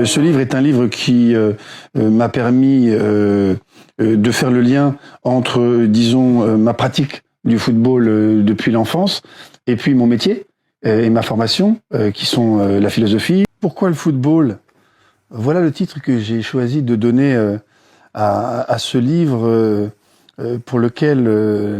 Ce livre est un livre qui m'a permis de faire le lien entre, disons, ma pratique du football depuis l'enfance et puis mon métier et ma formation, qui sont la philosophie. Pourquoi le football? Voilà le titre que j'ai choisi de donner à ce livre pour lequel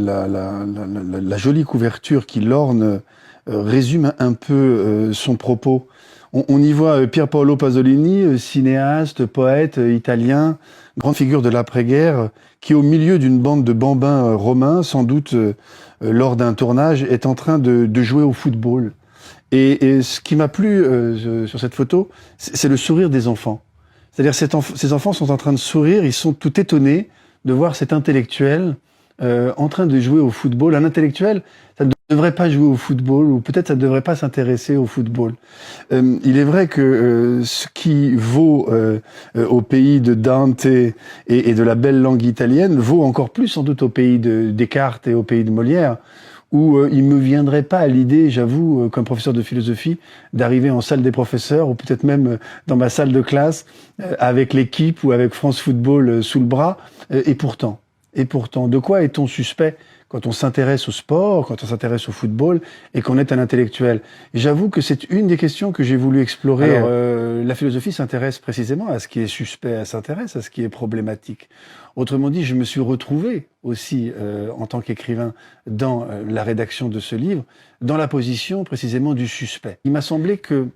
la jolie couverture qui l'orne résume un peu son propos. On y voit Pier Paolo Pasolini, cinéaste, poète italien, grande figure de l'après-guerre, qui au milieu d'une bande de bambins romains, sans doute lors d'un tournage, est en train de jouer au football. Et ce qui m'a plu sur cette photo, c'est le sourire des enfants. C'est-à-dire ces enfants sont en train de sourire, ils sont tout étonnés de voir cet intellectuel en train de jouer au football. Un intellectuel, ça ne devrait pas jouer au football, ou peut-être ça ne devrait pas s'intéresser au football. Il est vrai que ce qui vaut au pays de Dante et de la belle langue italienne vaut encore plus sans doute au pays de Descartes et au pays de Molière, où il me viendrait pas à l'idée, j'avoue, comme professeur de philosophie, d'arriver en salle des professeurs, ou peut-être même dans ma salle de classe, avec l'équipe ou avec France Football sous le bras. Et pourtant, de quoi est-on suspect quand on s'intéresse au sport, quand on s'intéresse au football, et qu'on est un intellectuel? J'avoue que c'est une des questions que j'ai voulu explorer. Alors, la philosophie s'intéresse précisément à ce qui est suspect, elle s'intéresse à ce qui est problématique. Autrement dit, je me suis retrouvé aussi, en tant qu'écrivain, dans la rédaction de ce livre, dans la position précisément du suspect. Il m'a semblé que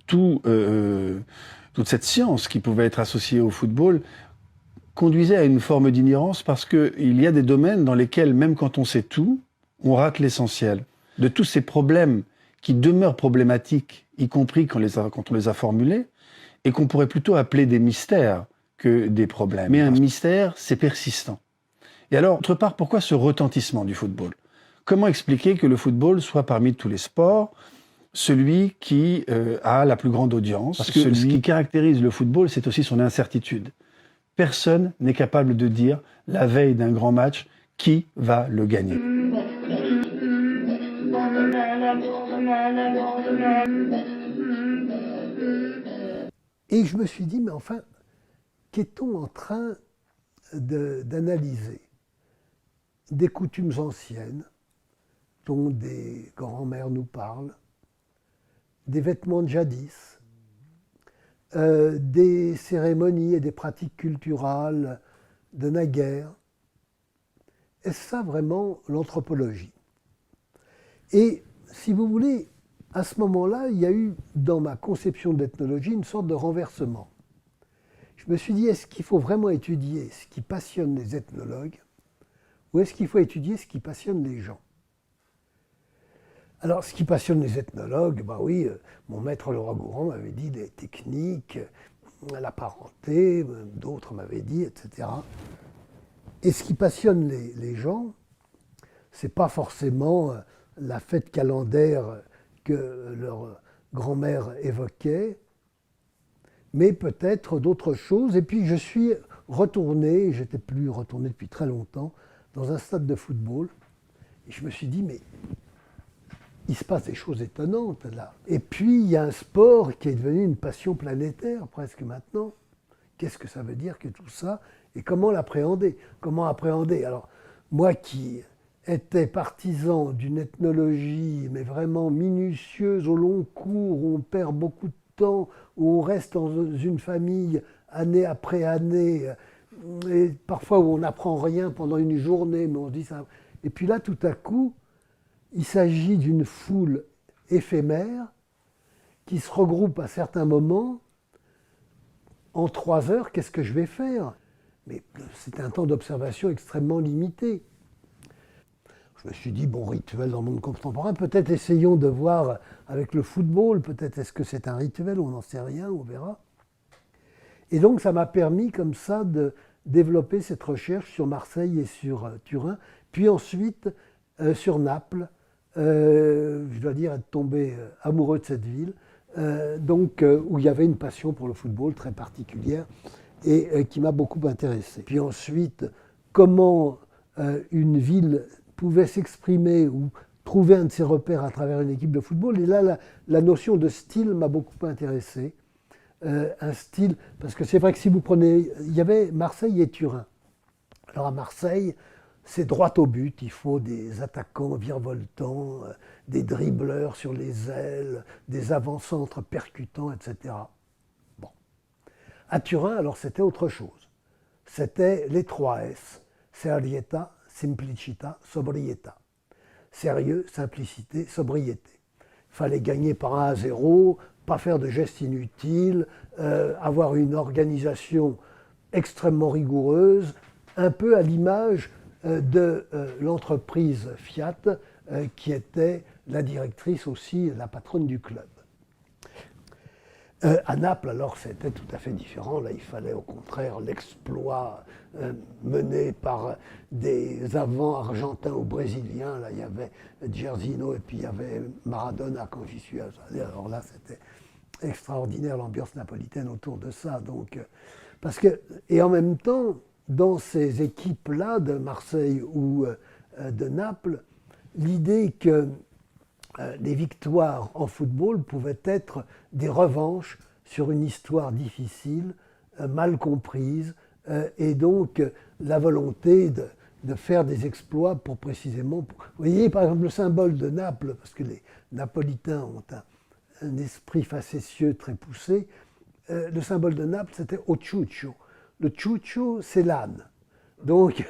toute cette science qui pouvait être associée au football conduisait à une forme d'ignorance, parce qu'il y a des domaines dans lesquels, même quand on sait tout, on rate l'essentiel. De tous ces problèmes qui demeurent problématiques, y compris quand on les a formulés, et qu'on pourrait plutôt appeler des mystères que des problèmes. Mais un mystère, c'est persistant. Et alors, autre part, pourquoi ce retentissement du football? Comment expliquer que le football soit parmi tous les sports celui qui a la plus grande audience? Parce que ce qui caractérise le football, c'est aussi son incertitude. Personne n'est capable de dire, la veille d'un grand match, qui va le gagner. Et je me suis dit, mais enfin, qu'est-on en train d'analyser? Des coutumes anciennes, dont des grands-mères nous parlent, des vêtements de jadis, des cérémonies et des pratiques culturelles de naguère. Est-ce ça vraiment l'anthropologie? Et si vous voulez, à ce moment-là, il y a eu dans ma conception de l'ethnologie une sorte de renversement. Je me suis dit, est-ce qu'il faut vraiment étudier ce qui passionne les ethnologues, ou est-ce qu'il faut étudier ce qui passionne les gens? Alors, ce qui passionne les ethnologues, ben oui, mon maître Leroi-Gourhan m'avait dit les techniques, la parenté, d'autres m'avaient dit, etc. Et ce qui passionne les gens, c'est pas forcément la fête calendaire que leur grand-mère évoquait, mais peut-être d'autres choses. Et puis je suis retourné, j'étais plus retourné depuis très longtemps, dans un stade de football. Et je me suis dit, mais il se passe des choses étonnantes là. Et puis il y a un sport qui est devenu une passion planétaire presque maintenant. Qu'est-ce que ça veut dire que tout ça? Et comment l'appréhender? Comment appréhender? Alors, moi qui étais partisan d'une ethnologie, mais vraiment minutieuse, au long cours, où on perd beaucoup de temps, où on reste dans une famille année après année, et parfois où on n'apprend rien pendant une journée, mais on se dit ça. Et puis là, tout à coup, il s'agit d'une foule éphémère qui se regroupe à certains moments. En 3 heures, qu'est-ce que je vais faire? Mais c'est un temps d'observation extrêmement limité. Je me suis dit, bon, rituel dans le monde contemporain, peut-être essayons de voir avec le football, peut-être est-ce que c'est un rituel, on n'en sait rien, on verra. Et donc ça m'a permis comme ça de développer cette recherche sur Marseille et sur Turin, puis ensuite sur Naples. Je dois dire être tombé amoureux de cette ville, où il y avait une passion pour le football très particulière et qui m'a beaucoup intéressé. Puis ensuite, comment une ville pouvait s'exprimer ou trouver un de ses repères à travers une équipe de football. Et là, la notion de style m'a beaucoup intéressé. un style, parce que c'est vrai que si vous prenez, il y avait Marseille et Turin. Alors à Marseille, c'est droit au but, il faut des attaquants virevoltants, des dribbleurs sur les ailes, des avant-centres percutants, etc. Bon. À Turin, alors c'était autre chose. C'était les 3 S, serietà, simplicità, sobrietà. Sérieux, simplicité, sobriété. Il fallait gagner par 1-0, pas faire de gestes inutiles, avoir une organisation extrêmement rigoureuse, un peu à l'image de l'entreprise Fiat, qui était la directrice aussi, la patronne du club. À Naples, alors, c'était tout à fait différent. Là, il fallait au contraire l'exploit mené par des avants argentins ou brésiliens. Là, il y avait Gersino et puis il y avait Maradona quand j'y suis allé. Alors là, c'était extraordinaire l'ambiance napolitaine autour de ça. Donc, parce que, et en même temps, dans ces équipes-là de Marseille ou de Naples, l'idée que les victoires en football pouvaient être des revanches sur une histoire difficile, mal comprise, et donc la volonté de faire des exploits pour précisément... Vous voyez par exemple le symbole de Naples, parce que les Napolitains ont un esprit facétieux très poussé, le symbole de Naples c'était Ochucho. Le Chucho c'est l'âne. Donc,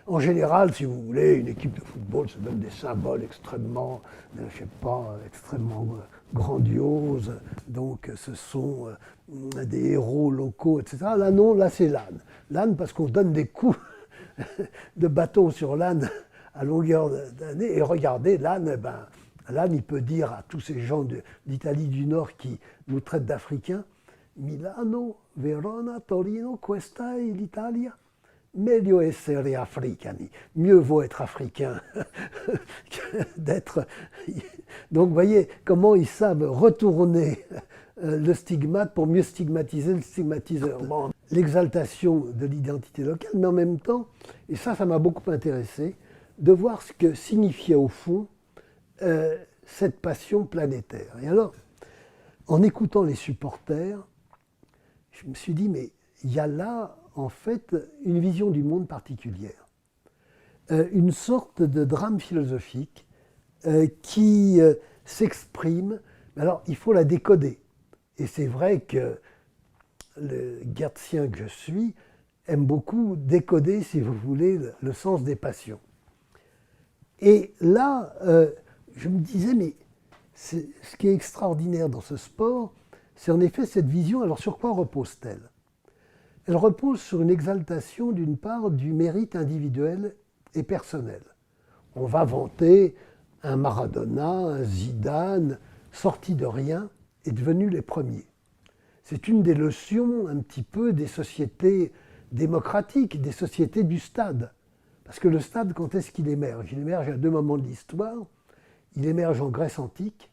en général, si vous voulez, une équipe de football se donne des symboles extrêmement, je sais pas, extrêmement grandioses. Donc, ce sont des héros locaux, etc. Là, non, là, c'est l'âne. L'âne, parce qu'on donne des coups de bâton sur l'âne à longueur d'année. Et regardez, l'âne, ben, l'âne, il peut dire à tous ces gens d'Italie du Nord qui nous traitent d'Africains, Milano, Verona, Torino, questa è l'Italia. Meglio essere africani. Mieux vaut être africain que d'être... Donc vous voyez comment ils savent retourner le stigmate pour mieux stigmatiser le stigmatiseur. Bon, l'exaltation de l'identité locale, mais en même temps, et ça m'a beaucoup intéressé, de voir ce que signifiait au fond cette passion planétaire. Et alors, en écoutant les supporters, je me suis dit, mais il y a là en fait une vision du monde particulière, une sorte de drame philosophique qui s'exprime. Alors il faut la décoder. Et c'est vrai que le Geertsien que je suis aime beaucoup décoder, si vous voulez, le sens des passions. Et là, je me disais, mais ce qui est extraordinaire dans ce sport, c'est en effet cette vision. Alors sur quoi repose-t-elle ? Elle repose sur une exaltation, d'une part, du mérite individuel et personnel. On va vanter un Maradona, un Zidane, sortis de rien et devenus les premiers. C'est une des leçons un petit peu des sociétés démocratiques, des sociétés du stade. Parce que le stade, quand est-ce qu'il émerge ? Il émerge à 2 moments de l'histoire. Il émerge en Grèce antique,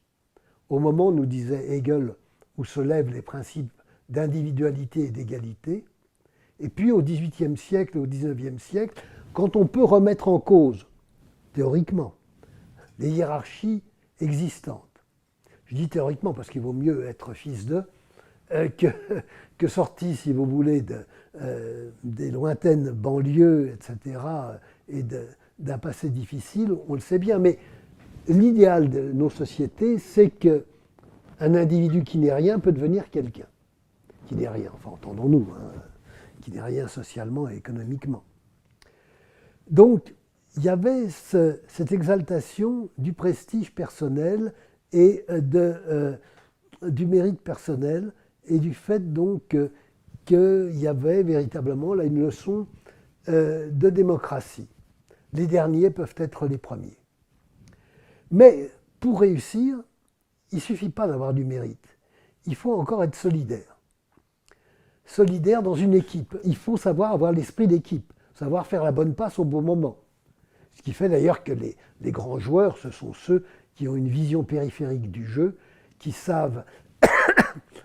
au moment, nous disait Hegel, où se lèvent les principes d'individualité et d'égalité. Et puis au XVIIIe siècle et au XIXe siècle, quand on peut remettre en cause, théoriquement, les hiérarchies existantes. Je dis théoriquement parce qu'il vaut mieux être fils d'eux que sorti, si vous voulez, des lointaines banlieues, etc., et d'un passé difficile, on le sait bien. Mais l'idéal de nos sociétés, c'est qu'un individu qui n'est rien peut devenir quelqu'un. Qui n'est rien, enfin entendons-nous, hein, qui n'est rien socialement et économiquement. Donc, il y avait cette exaltation du prestige personnel et du mérite personnel, et du fait donc qu'il y avait véritablement là une leçon de démocratie. Les derniers peuvent être les premiers. Mais pour réussir, il ne suffit pas d'avoir du mérite. Il faut encore être solidaire. Solidaire dans une équipe. Il faut savoir avoir l'esprit d'équipe, savoir faire la bonne passe au bon moment. Ce qui fait d'ailleurs que les grands joueurs, ce sont ceux qui ont une vision périphérique du jeu, qui savent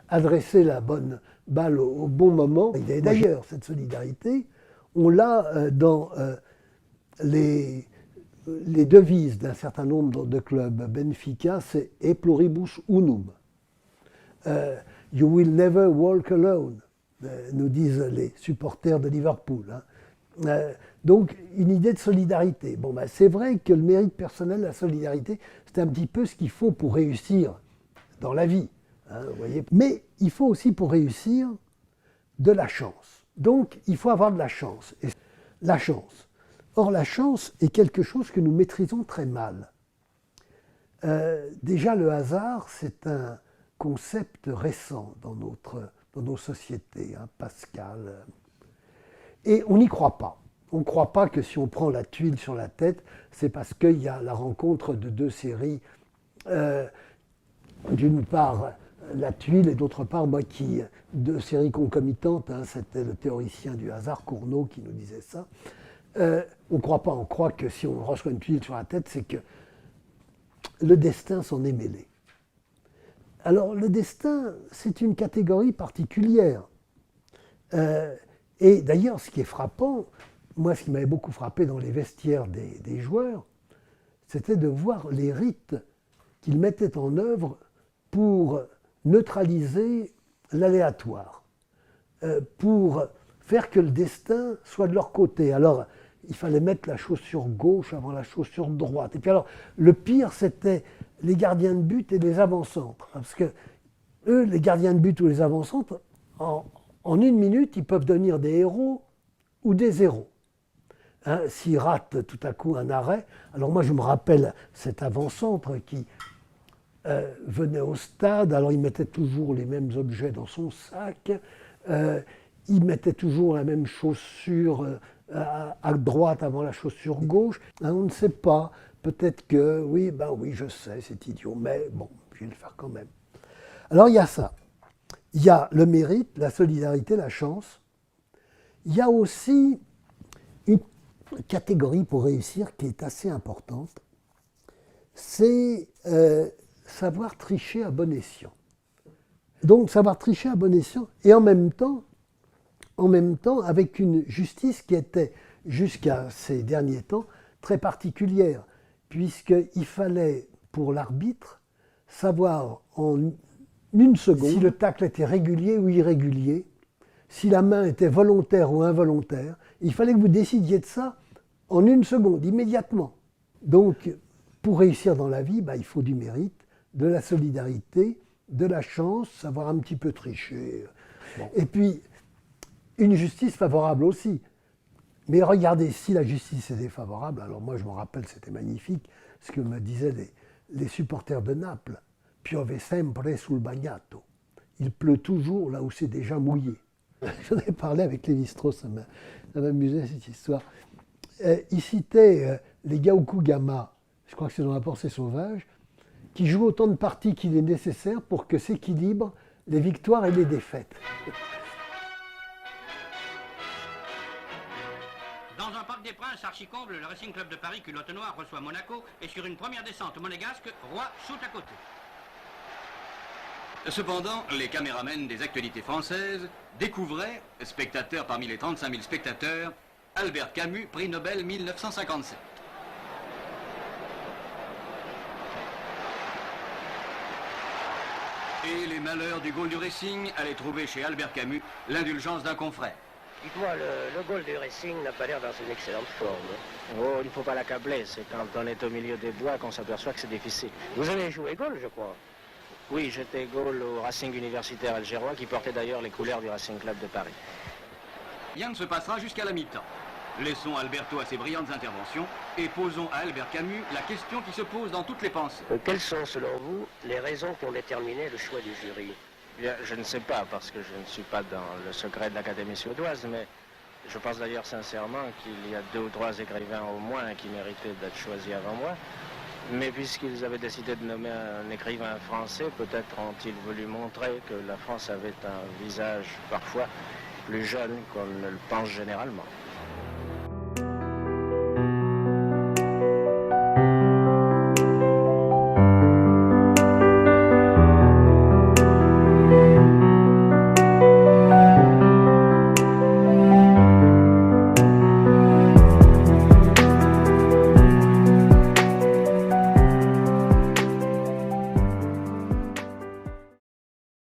adresser la bonne balle au bon moment. Et d'ailleurs, cette solidarité, on l'a dans les devises d'un certain nombre de clubs. Benfica, c'est E pluribus unum. Il You will never walk alone, nous disent les supporters de Liverpool. Hein. Donc, une idée de solidarité. Bon, ben, c'est vrai que le mérite personnel, la solidarité, c'est un petit peu ce qu'il faut pour réussir dans la vie. Hein, vous voyez. Mais il faut aussi, pour réussir, de la chance. Donc, il faut avoir de la chance. Et la chance. Or, la chance est quelque chose que nous maîtrisons très mal. Déjà, le hasard, c'est un concept récent dans nos sociétés, hein, Pascal. Et on n'y croit pas. On ne croit pas que si on prend la tuile sur la tête, c'est parce qu'il y a la rencontre de deux séries. D'une part, la tuile, et d'autre part, deux séries concomitantes. Hein, c'était le théoricien du hasard, Cournot, qui nous disait ça. On ne croit pas, on croit que si on reçoit une tuile sur la tête, c'est que le destin s'en est mêlé. Alors, le destin, c'est une catégorie particulière. Et d'ailleurs, ce qui est frappant, moi, ce qui m'avait beaucoup frappé dans les vestiaires des joueurs, c'était de voir les rites qu'ils mettaient en œuvre pour neutraliser l'aléatoire, pour faire que le destin soit de leur côté. Alors, il fallait mettre la chaussure gauche avant la chaussure droite. Et puis alors, le pire, c'était les gardiens de but et les avant-centres. Parce que eux, les gardiens de but ou les avant-centres, en 1 minute, ils peuvent devenir des héros ou des zéros. Hein, s'ils ratent tout à coup un arrêt. Alors moi, je me rappelle cet avant-centre qui venait au stade, alors il mettait toujours les mêmes objets dans son sac, il mettait toujours la même chaussure à droite avant la chaussure gauche. Hein, on ne sait pas, peut-être que, oui, je sais, c'est idiot, mais bon, je vais le faire quand même. Alors il y a ça. Il y a le mérite, la solidarité, la chance. Il y a aussi une catégorie pour réussir qui est assez importante, c'est savoir tricher à bon escient. Donc savoir tricher à bon escient et en même temps avec une justice qui était jusqu'à ces derniers temps très particulière, puisqu'il fallait pour l'arbitre savoir en 1 seconde si le tacle était régulier ou irrégulier, si la main était volontaire ou involontaire. Il fallait que vous décidiez de ça en 1 seconde, immédiatement. Donc, pour réussir dans la vie, il faut du mérite, de la solidarité, de la chance, savoir un petit peu tricher. Bon. Et puis, une justice favorable aussi. Mais regardez, si la justice est défavorable, alors moi je me rappelle, c'était magnifique, ce que me disaient les supporters de Naples. Piove sempre sul bagnato. Il pleut toujours là où c'est déjà mouillé. J'en ai parlé avec Lévi-Strauss, ça m'amusait cette histoire. Il citait les Gaokugama, je crois que c'est dans La Pensée sauvage, qui jouent autant de parties qu'il est nécessaire pour que s'équilibrent les victoires et les défaites. Dans un parc des Princes, archi-comble, le Racing Club de Paris, culotte noire, reçoit Monaco et sur une première descente monégasque, Roy shoot à côté. Cependant, les caméramens des actualités françaises découvraient, spectateurs parmi les 35 000 spectateurs, Albert Camus, prix Nobel 1957. Et les malheurs du goal du Racing allaient trouver chez Albert Camus l'indulgence d'un confrère. Dites-moi, le goal du Racing n'a pas l'air dans une excellente forme. Oh, il ne faut pas l'accabler, c'est quand on est au milieu des bois qu'on s'aperçoit que c'est difficile. Vous avez joué goal, je crois? Oui, j'étais goal au Racing universitaire algérois qui portait d'ailleurs les couleurs du Racing Club de Paris. Rien ne se passera jusqu'à la mi-temps. Laissons Alberto à ses brillantes interventions et posons à Albert Camus la question qui se pose dans toutes les pensées. Quelles sont, selon vous, les raisons qui ont déterminé le choix du jury? Bien, je ne sais pas, parce que je ne suis pas dans le secret de l'Académie suédoise, mais je pense d'ailleurs sincèrement qu'il y a 2 ou 3 écrivains au moins qui méritaient d'être choisis avant moi. Mais puisqu'ils avaient décidé de nommer un écrivain français, peut-être ont-ils voulu montrer que la France avait un visage parfois plus jeune qu'on ne le pense généralement.